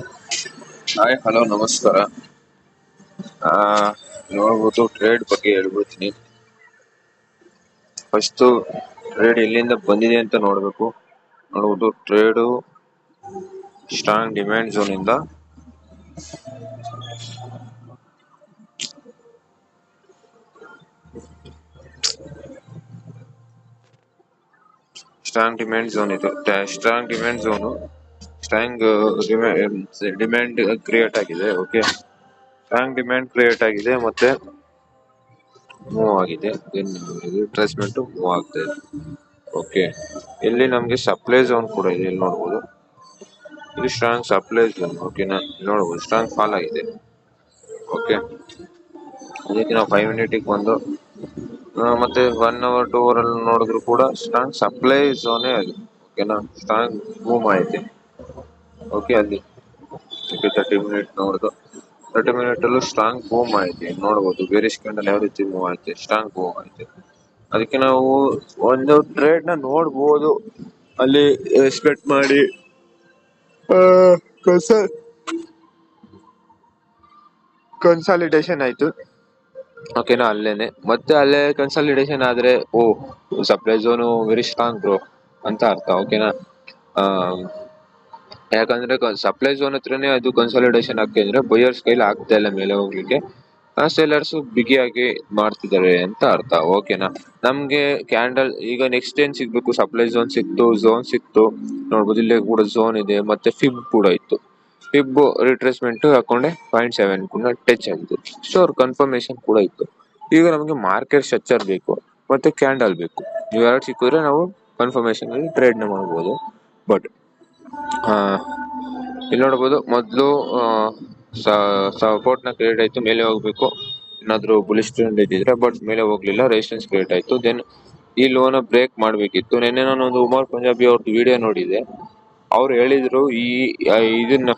Hi hello ನಮಸ್ಕಾರ. ಆ ನೋಡ್ಬೋದು ಟ್ರೇಡ್ ಬಗ್ಗೆ ಹೇಳ್ಬಿಡ್ತೀನಿ. ಫಸ್ಟ್ ಟ್ರೇಡ್ ಎಲ್ಲಿಂದ ಬಂದಿದೆ ಅಂತ ನೋಡ್ಬೋದು ಟ್ರೇಡು ಸ್ಟ್ರಾಂಗ್ ಡಿಮ್ಯಾಂಡ್ ಝೋನ್ ಇಂದ ಸ್ಟ್ರಾಂಗ್ ಡಿಮ್ಯಾಂಡ್ ಝೋನ್ ಇದು strong demand zone strong demand create ಆಗಿದೆ. ಓಕೆ, ಸ್ಟ್ರಾಂಗ್ ಡಿಮ್ಯಾಂಡ್ ಕ್ರಿಯೇಟ್ ಆಗಿದೆ ಮತ್ತೆ ಮೂವ್ ಆಗಿದೆ. ರಿಟ್ರೇಸ್ಮೆಂಟ್ ಮೂವ್ ಆಗ್ತಾ ಇದೆ. ಓಕೆ, ಇಲ್ಲಿ ನಮ್ಗೆ ಸಪ್ಲೈ ಝೋನ್ ಕೂಡ ಇದೆ. ಇಲ್ಲಿ ನೋಡ್ಬೋದು, ಇದು ಸ್ಟ್ರಾಂಗ್ ಸಪ್ಲೈ ಝೋನ್. ಓಕೆನಾ, ನೋಡ್ಬೋದು ಸ್ಟ್ರಾಂಗ್ ಫಾಲ್ ಆಗಿದೆ. ಓಕೆ, ಅದಕ್ಕೆ ನಾವು 5 ಮಿನಿಟ್ ಬಂದು ಮತ್ತೆ 1 ಅವರ್ 2 ಅವರ್ ಅಲ್ಲಿ ನೋಡಿದ್ರು ಕೂಡ ಸ್ಟ್ರಾಂಗ್ ಸಪ್ಲೈ ಝೋನೇ ಅದು. ಓಕೆನಾ, ಸ್ಟ್ರಾಂಗ್ ಬೂಮ್ ಆಯ್ತು. ಓಕೆ, ಅಲ್ಲಿ 30 ಮಿನಿಟ್ ನೋಡುದು, 30 ಮಿನಿಟ್ ಅಲ್ಲೂ ಸ್ಟ್ರಾಂಗ್ ಬೂಮ್ ಆಯ್ತು. ನೋಡ್ಬೋದು ಬೇರೆ ಕ್ಯಾಂಡಲ್ ಯಾವ ರೀತಿ ಮೂವ್ ಆಯ್ತು, ಸ್ಟ್ರಾಂಗ್ ಬೂಮ್ ಆಯ್ತು. ಅದಕ್ಕೆ ನಾವು ಒಂದು ಟ್ರೇಡ್ ನ ನೋಡ್ಬೋದು, ಅಲ್ಲಿ ಎಕ್ಸ್ಪೆಕ್ಟ್ ಮಾಡಿ ಕನ್ಸಾಲಿಡೇಷನ್ ಆಯ್ತು. ಓಕೆನಾ, ಅಲ್ಲೇನೆ ಮತ್ತೆ ಅಲ್ಲೇ ಕನ್ಸಾಲಿಡೇಷನ್ ಆದ್ರೆ supply zone very strong bro ಅಂತ ಅರ್ಥ. ಓಕೆನಾ, ಯಾಕಂದ್ರೆ ಸಪ್ಲೈ ಝೋನ್ ಹತ್ರನೇ ಅದು ಕನ್ಸಾಲಿಡೇಷನ್ ಆಗ್ತಿದ್ರೆ ಬಯರ್ಸ್ ಕೈಲಿ ಆಗ್ತಾ ಇಲ್ಲ ಮೇಲೆ ಹೋಗ್ಲಿಕ್ಕೆ. ಸೇಲರ್ಸ್ ಬಿಗಿಯಾಗಿ ಮಾಡ್ತಿದ್ದಾರೆ ಅಂತ ಅರ್ಥ. ಓಕೆನಾ, ನಮ್ಗೆ ಕ್ಯಾಂಡಲ್ ಈಗ ನೆಕ್ಸ್ಟ್ ಏನ್ ಸಿಗ್ಬೇಕು, ಸಪ್ಲೈ ಝೋನ್ ಸಿಕ್ತು, ಝೋನ್ ಸಿಕ್ತು. ನೋಡ್ಬೋದು ಇಲ್ಲೇ ಕೂಡ ಝೋನ್ ಇದೆ, ಮತ್ತೆ ಫಿಬ್ ಕೂಡ ಇತ್ತು. ಫಿಬ್ ರಿಟ್ರೇಸ್ಮೆಂಟ್ ಹಾಕೊಂಡೆ 0.7 ಕೂಡ ಟಚ್ ಆಗಿದೆ. ಶೋರ್ ಕನ್ಫರ್ಮೇಶನ್ ಕೂಡ ಇತ್ತು. ಈಗ ನಮಗೆ ಮಾರ್ಕೆಟ್ ಸ್ಟ್ರಕ್ಚರ್ ಬೇಕು ಮತ್ತೆ ಕ್ಯಾಂಡಲ್ ಬೇಕು. ಇವೆರಡು ಸಿಕ್ಕಿದ್ರೆ ನಾವು ಕನ್ಫರ್ಮೇಶನ್ ಅಲ್ಲಿ ಟ್ರೇಡ್ ನ ಮಾಡಬಹುದು. ಬಟ್ ಇಲ್ಲಿ ನೋಡ್ಬೋದು, ಮೊದಲು ಸಪೋರ್ಟ್ ನ ಕ್ರಿಯೇಟ್ ಆಯ್ತು, ಮೇಲೆ ಹೋಗ್ಬೇಕು. ಏನಾದ್ರು ಬುಲಿಶ್ ಟ್ರೆಂಡ್ ಇದ್ದಿದ್ರೆ, ಬಟ್ ಮೇಲೆ ಹೋಗ್ಲಿಲ್ಲ, ರೆಸಿಸ್ಟೆನ್ಸ್ ಕ್ರಿಯೇಟ್ ಆಯ್ತು. ದೆನ್ ಈ ಲೋನ ಬ್ರೇಕ್ ಮಾಡ್ಬೇಕಿತ್ತು. ನಿನ್ನೆ ನಾನು ಒಂದು ಉಮರ್ ಪಂಜಾಬಿ ಅವ್ರದ್ದು ವಿಡಿಯೋ ನೋಡಿದೆ. ಅವ್ರು ಹೇಳಿದ್ರು ಇದನ್ನ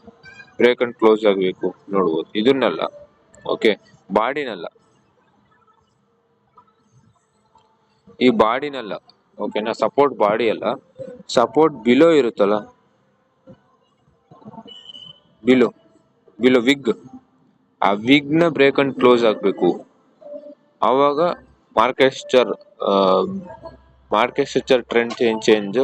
ಬ್ರೇಕ್ ಅಂಡ್ ಕ್ಲೋಸ್ ಆಗ್ಬೇಕು. ನೋಡ್ಬೋದು, ಇದನ್ನಲ್ಲ, ಓಕೆ, ಬಾಡಿನಲ್ಲ, ಈ ಬಾಡಿನಲ್ಲ. ಓಕೆನಾ, ಸಪೋರ್ಟ್ ಬಾಡಿ ಅಲ್ಲ, ಸಪೋರ್ಟ್ ಬಿಲೋ ಇರುತ್ತಲ್ಲ, ಬಿಲೋ ವಿಗ್, ಆ ವಿಗ್ ನ ಬ್ರೇಕ್ ಅಂಡ್ ಕ್ಲೋಸ್ ಆಗ್ಬೇಕು. ಆವಾಗ market structure trend change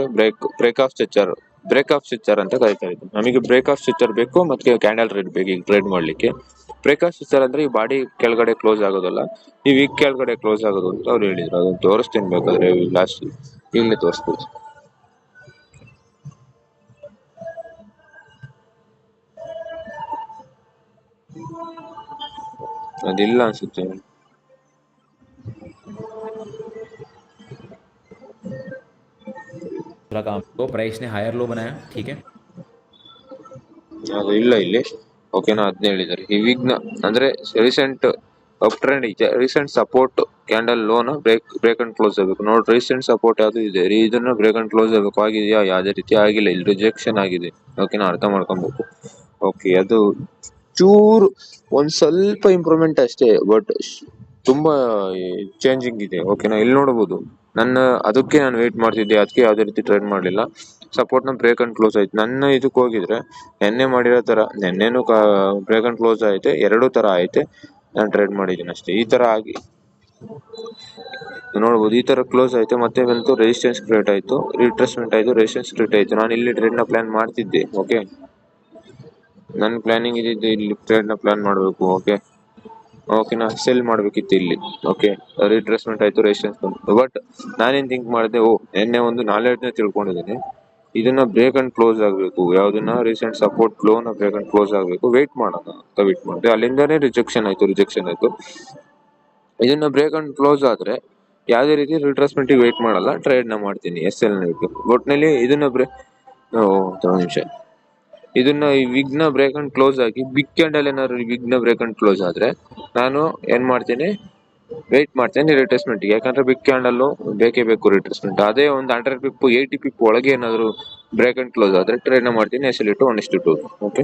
break of structure ಅಂತ ಕರಿತಾ ಇದ್ವಿ. ನಮಗೆ ಬ್ರೇಕ್ ಆಫ್ ಸ್ಟ್ರಕ್ಚರ್ ಬೇಕು ಮತ್ತೆ ಕ್ಯಾಂಡಲ್ ರೇಟ್ ಬೇಕು ಈಗ ಟ್ರೇಡ್ ಮಾಡ್ಲಿಕ್ಕೆ. ಬ್ರೇಕ್ ಆಫ್ ಸ್ಟ್ರಕ್ಚರ್ ಅಂದ್ರೆ ಈ ಬಾಡಿ ಕೆಳಗಡೆ ಕ್ಲೋಸ್ ಆಗೋದಲ್ಲ, ಈ ವೀಕ್ ಕೆಳಗಡೆ ಕ್ಲೋಸ್ ಆಗೋದು ಅಂತ ಅವ್ರು ಹೇಳಿದ್ರು. ಅದನ್ನ ತೋರಿಸ್ತೀನಿ ಬೇಕಾದ್ರೆ, ಲಾಸ್ಟ್ ಈಗಲೇ ತೋರಿಸ್ಬೋದು. ಅದಿಲ್ಲ ಅನ್ಸುತ್ತೆ. काम को प्राइस ने हायर लो बनाया, ठीक है, ಅದು ಇಲ್ಲ ಇಲ್ಲಿ. ಓಕೆನಾ, ಅದನ್ನ ಹೇಳಿದ್ದಾರೆ. ಈ ವಿಗ್ ನ ಅಂದ್ರೆ ರೀಸೆಂಟ್ ಅಪ್ ಟ್ರೆಂಡ್ ಇದೆ, ರೀಸೆಂಟ್ ಸಪೋರ್ಟ್ ಕ್ಯಾಂಡಲ್ ಲೋನ ಬ್ರೇಕ್ ಅಂಡ್ ಕ್ಲೋಸ್ ಆಗಬೇಕು. ನೋಡಿ, ರೀಸೆಂಟ್ ಸಪೋರ್ಟ್ ಯಾವ್ದು ಇದೆ, ಇದನ್ನ ಬ್ರೇಕ್ ಅಂಡ್ ಕ್ಲೋಸ್ ಆಗಬೇಕು. ಆಗಿದೆಯಾ? ಯಾವುದೇ ರೀತಿ ಆಗಿಲ್ಲ, ಇಲ್ಲಿ ರಿಜೆಕ್ಷನ್ ಆಗಿದೆ. ಓಕೆನಾ, ಅರ್ಥ ಮಾಡ್ಕೊಬೇಕು. ಓಕೆ, ಅದು ಚೂರು ಒಂದ್ ಸ್ವಲ್ಪ ಇಂಪ್ರೂವ್ಮೆಂಟ್ ಅಷ್ಟೇ, ಬಟ್ ತುಂಬಾ ಚೇಂಜಿಂಗ್ ಇದೆ. ಓಕೆನಾ, ಇಲ್ಲಿ ನೋಡಬಹುದು, ಅದಕ್ಕೆ ನಾನು ವೇಟ್ ಮಾಡ್ತಿದ್ದೆ, ಅದಕ್ಕೆ ಯಾವುದೇ ರೀತಿ ಟ್ರೇಡ್ ಮಾಡಲಿಲ್ಲ. ಸಪೋರ್ಟ್ ನ ಬ್ರೇಕ್ ಅಂಡ್ ಕ್ಲೋಸ್ ಆಯ್ತು. ನನ್ನ ಇದಕ್ಕೆ ಹೋಗಿದ್ರೆ ನೆನ್ನೆ ಮಾಡಿರೋ ತರ, ನೆನ್ನೆನು ಬ್ರೇಕ್ ಅಂಡ್ ಕ್ಲೋಸ್ ಐತೆ, ಎರಡೂ ತರ ಐತೆ. ನಾನು ಟ್ರೇಡ್ ಮಾಡಿದ್ದೀನಿ ಅಷ್ಟೇ. ಈ ತರ ಆಗಿ ನೋಡ್ಬೋದು, ಈ ತರ ಕ್ಲೋಸ್ ಆಯ್ತು, ಮತ್ತೆ ಬಂತು ರೆಸಿಸ್ಟೆನ್ಸ್ ಕ್ರಿಯೇಟ್ ಆಯ್ತು, ರಿಟ್ರೇಸ್ಮೆಂಟ್ ಆಯ್ತು, ರೆಸಿಸ್ಟೆನ್ಸ್ ಕ್ರಿಯೇಟ್ ಆಯ್ತು. ನಾನು ಇಲ್ಲಿ ಟ್ರೇಡ್ ನ ಪ್ಲಾನ್ ಮಾಡ್ತಿದ್ದೆ. ಓಕೆ, ನನ್ನ ಪ್ಲಾನಿಂಗ್ ಇದ್ದಿದ್ದು ಇಲ್ಲಿ ಟ್ರೇಡ್ ನ ಪ್ಲಾನ್ ಮಾಡಬೇಕು. ಓಕೆನಾ, ಸೆಲ್ ಮಾಡ್ಬೇಕಿತ್ತು ಇಲ್ಲಿ. ಓಕೆ, ರಿಟ್ರೇಸ್ಮೆಂಟ್ ಆಯ್ತು, ರೆಸಿಸ್ಟೆನ್ಸ್ ಬಂತು. ಬಟ್ ನಾನೇನ್ ಥಿಂಕ್ ಮಾಡಿದೆ, ನಿನ್ನೆ ಒಂದು ನಾಲೆಡ್ಜ್ ನ ತಿಳ್ಕೊಂಡಿದ್ದೀನಿ, ಇದನ್ನ ಬ್ರೇಕ್ ಅಂಡ್ ಕ್ಲೋಸ್ ಆಗ್ಬೇಕು, ಯಾವ್ದನ್ನ ರೀಸೆಂಟ್ ಸಪೋರ್ಟ್ ಲೋನ ಬ್ರೇಕ್ ಅಂಡ್ ಕ್ಲೋಸ್ ಆಗ್ಬೇಕು, ವೇಟ್ ಮಾಡೋಣ ಅಂತ ವೇಟ್ ಮಾಡಿದೆ. ಅಲ್ಲಿಂದಾನೇ ರಿಜೆಕ್ಷನ್ ಆಯ್ತು. ಇದನ್ನ ಬ್ರೇಕ್ ಅಂಡ್ ಕ್ಲೋಸ್ ಆದ್ರೆ ಯಾವ್ದೇ ರೀತಿ ರಿಟ್ರೇಸ್ಮೆಂಟ್ ವೇಟ್ ಮಾಡಲ್ಲ, ಟ್ರೇಡ್ ನ ಮಾಡ್ತೀನಿ. SL ನ ಒಟ್ನಲ್ಲಿ ಇದನ್ನ ನಿಮಿಷ, ಇದನ್ನ ಈ ವಿಗ್ ನ ಬ್ರೇಕ್ ಅಂಡ್ ಕ್ಲೋಸ್ ಆಗಿ ಬಿಗ್ ಕ್ಯಾಂಡಲ್ ಏನಾದ್ರು ವಿಗ್ ನ ಬ್ರೇಕ್ ಅಂಡ್ ಕ್ಲೋಸ್ ಆದ್ರೆ ನಾನು ಏನ್ ಮಾಡ್ತೀನಿ, ವೇಟ್ ಮಾಡ್ತೇನೆ ರಿಟ್ರೇಸ್ಮೆಂಟ್. ಯಾಕಂದ್ರೆ ಬಿಗ್ ಕ್ಯಾಂಡಲ್ ಬೇಕೇ ಬೇಕು ರಿಟ್ರೇಸ್ಮೆಂಟ್. ಅದೇ ಒಂದು 100 ಪಿಪ್ 80 ಪಿಪ್ ಒಳಗೆ ಏನಾದ್ರು ಬ್ರೇಕ್ ಅಂಡ್ ಕ್ಲೋಸ್ ಆದ್ರೆ ಟ್ರೇಡ್ ನ ಮಾಡ್ತೀನಿ SL 1:2. ಓಕೆ,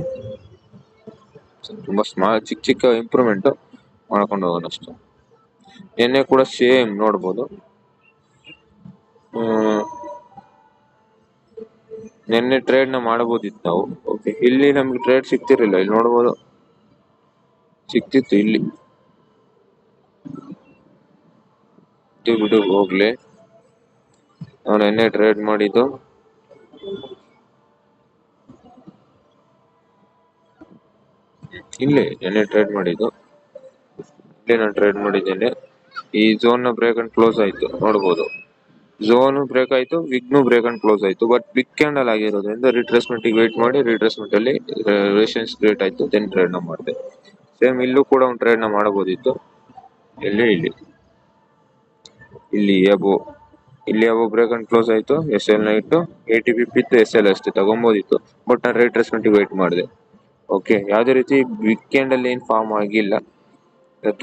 ತುಂಬಾ ಚಿಕ್ಕ ಇಂಪ್ರೂವ್ಮೆಂಟ್ ಮಾಡ್ಕೊಂಡು ಹೋಗೋಣ ಅಷ್ಟೇ. ನಿನ್ನೆ ಕೂಡ ಸೇಮ್ ನೋಡ್ಬೋದು, ನಿನ್ನೆ ಟ್ರೇಡ್ ನ ಮಾಡಬಹುದಿತ್ತು ನಾವು. ಓಕೆ, ಇಲ್ಲಿ ನಮ್ಗೆ ಟ್ರೇಡ್ ಸಿಗ್ತಿರ್ಲಿಲ್ಲ. ಇಲ್ಲಿ ನೋಡ್ಬೋದು, ಸಿಕ್ತಿತ್ತು ಇಲ್ಲಿ. ಇದು ಬಿಡು ಹೋಗ್ಲಿ. ನಾವು ನಿನ್ನೆ ಟ್ರೇಡ್ ಮಾಡಿದ್ದು ಇಲ್ಲೇ, ನಿನ್ನೆ ಟ್ರೇಡ್ ಮಾಡಿದ್ದು ಇಲ್ಲೇ. ನಾನು ಟ್ರೇಡ್ ಮಾಡಿದ್ದೇನೆ. ಈ ಝೋನ್ ನ ಬ್ರೇಕ್ ಅಂಡ್ ಕ್ಲೋಸ್ ಆಯ್ತು, ನೋಡ್ಬೋದು. ಝೋನ್ ಬ್ರೇಕ್ ಆಯ್ತು, ವಿಗ್ನು ಬ್ರೇಕ್ ಅಂಡ್ ಕ್ಲೋಸ್ ಆಯ್ತು. ಬಟ್ ಬಿಗ್ ಕ್ಯಾಂಡಲ್ ಆಗಿರೋದ್ರಿಂದ ರಿಟ್ರೇಸ್ಮೆಂಟ್ ವೇಟ್ ಮಾಡಿ, ರಿಟ್ರೇಸ್ಮೆಂಟ್ ಅಲ್ಲಿ ರೆಸಿಸ್ಟೆನ್ಸ್ ಕ್ರಿಯೇಟ್ ಆಯ್ತು, ದೆನ್ ಟ್ರೇಡ್ ನ ಮಾಡಿದೆ. ಸೇಮ್ ಇಲ್ಲೂ ಕೂಡ ಒಂದು ಟ್ರೇಡ್ ನ ಮಾಡಬಹುದಿತ್ತು. ಇಲ್ಲಿ ಇಲ್ಲಿ ಅಬೋ ಬ್ರೇಕ್ ಅಂಡ್ ಕ್ಲೋಸ್ ಆಯ್ತು, ಎಸ್ ಎಲ್ ನ ಇಟ್ಟು 80 ಪಿಪ್ ಇತ್ತು, ಎಸ್ ಎಲ್ ಅಷ್ಟೇ ತಗೊಬೋದಿತ್ತು. ಬಟ್ ನಾನು ರಿಟ್ರೇಸ್ಮೆಂಟ್ ವೇಟ್ ಮಾಡಿದೆ. ಓಕೆ, ಯಾವುದೇ ರೀತಿ ಬಿಗ್ ಕ್ಯಾಂಡಲ್ ಏನ್ ಫಾರ್ಮ್ ಆಗಿಲ್ಲ.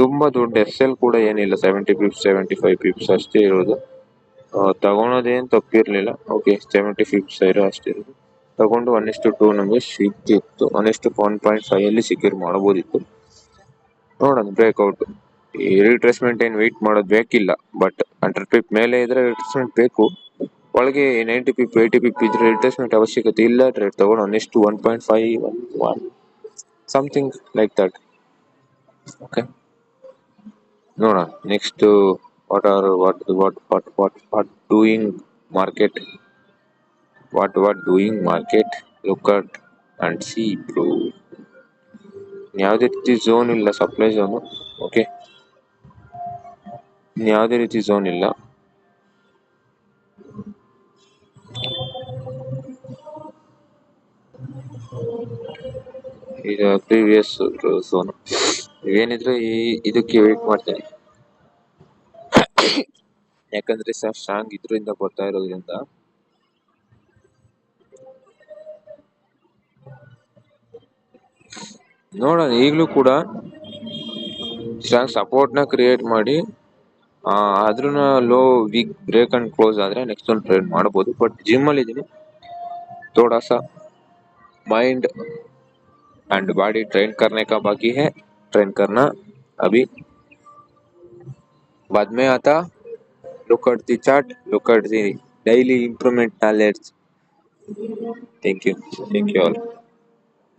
ತುಂಬಾ ದೊಡ್ಡ ಎಸ್ ಎಲ್ ಕೂಡ ಏನಿಲ್ಲ, 70 ಪಿಪ್ಸ್ 75 ಪಿಪ್ಸ್ ಅಷ್ಟೇ ಇರೋದು. ತಗೊಳೋದೇನು ತಪ್ಪಿರ್ಲಿಲ್ಲ. ಓಕೆ, 70 ಪಿಪ್ಸ್ ಇರೋ ಅಷ್ಟೇ ಇರೋದು. ತಗೊಂಡು 1:2 ನಮಗೆ ಸಿಕ್ತಿತ್ತು. 1:1.5 ಅಲ್ಲಿ ಸೆಕ್ಯೂರ್ ಮಾಡಬಹುದಿತ್ತು. ನೋಡೋಣ ಬ್ರೇಕ್ಔಟ್. ಈ ರಿಟ್ರೇಸ್ಮೆಂಟ್ ಏನ್ ವೆಯ್ಟ್ ಮಾಡೋದು ಬೇಕಿಲ್ಲ. ಬಟ್ 100 ಪಿಪ್ ಮೇಲೆ ಇದ್ರೆ ರಿಟ್ರೇಸ್ಮೆಂಟ್ ಬೇಕು. ಒಳಗೆ 90 ಪಿಪ್ 80 ಪಿಪ್ ಇದ್ರೆ ರಿಟ್ರೇಸ್ಮೆಂಟ್ ಅವಶ್ಯಕತೆ ಇಲ್ಲ. ಟ್ರೇಡ್ ತಗೊಂಡು 1:1.5 ಸಮಥಿಂಗ್ ಲೈಕ್ ದಟ್. ಓಕೆ, ನೋಡೋಣ next. What doing market, what doing market. Look at and C bro. ಯಾವುದೇ ರೀತಿ ಝೋನ್ ಇಲ್ಲ, ಸಪ್ಲೈ ಝೋನು. ಓಕೆ, ಯಾವುದೇ ರೀತಿ ಝೋನ್ ಇಲ್ಲ. ಈಗ ಪ್ರೀವಿಯಸ್ ಝೋನ್ ಏನಿದ್ರೆ ಇದಕ್ಕೆ ವೇಟ್ ಮಾಡ್ತೇನೆ. ಯಾಕಂದ್ರೆ ಸ್ಟ್ರಾಂಗ್ ಇದ್ರಿಂದ ಬರ್ತಾ ಇರೋದ್ರಿಂದ. ನೋಡೋಣ, ಈಗಲೂ ಕೂಡ ಸ್ಟ್ರಾಂಗ್ ಸಪೋರ್ಟ್ ನ ಕ್ರಿಯೇಟ್ ಮಾಡಿ ಅದ್ರ low wick break and close ಆದ್ರೆ ನೆಕ್ಸ್ಟ್ ಒಂದು ಟ್ರೇಡ್ ಮಾಡಬಹುದು. ಬಟ್ ಜಿಮ್ ಅಲ್ಲಿ ಇದೀನಿ, थोड़ा सा माइंड एंड बॉडी ट्रेन करने का बाकी है. ट्रेन करना अभी बाद में आता. Look at the chart, look at the daily improvement knowledge. Thank you all.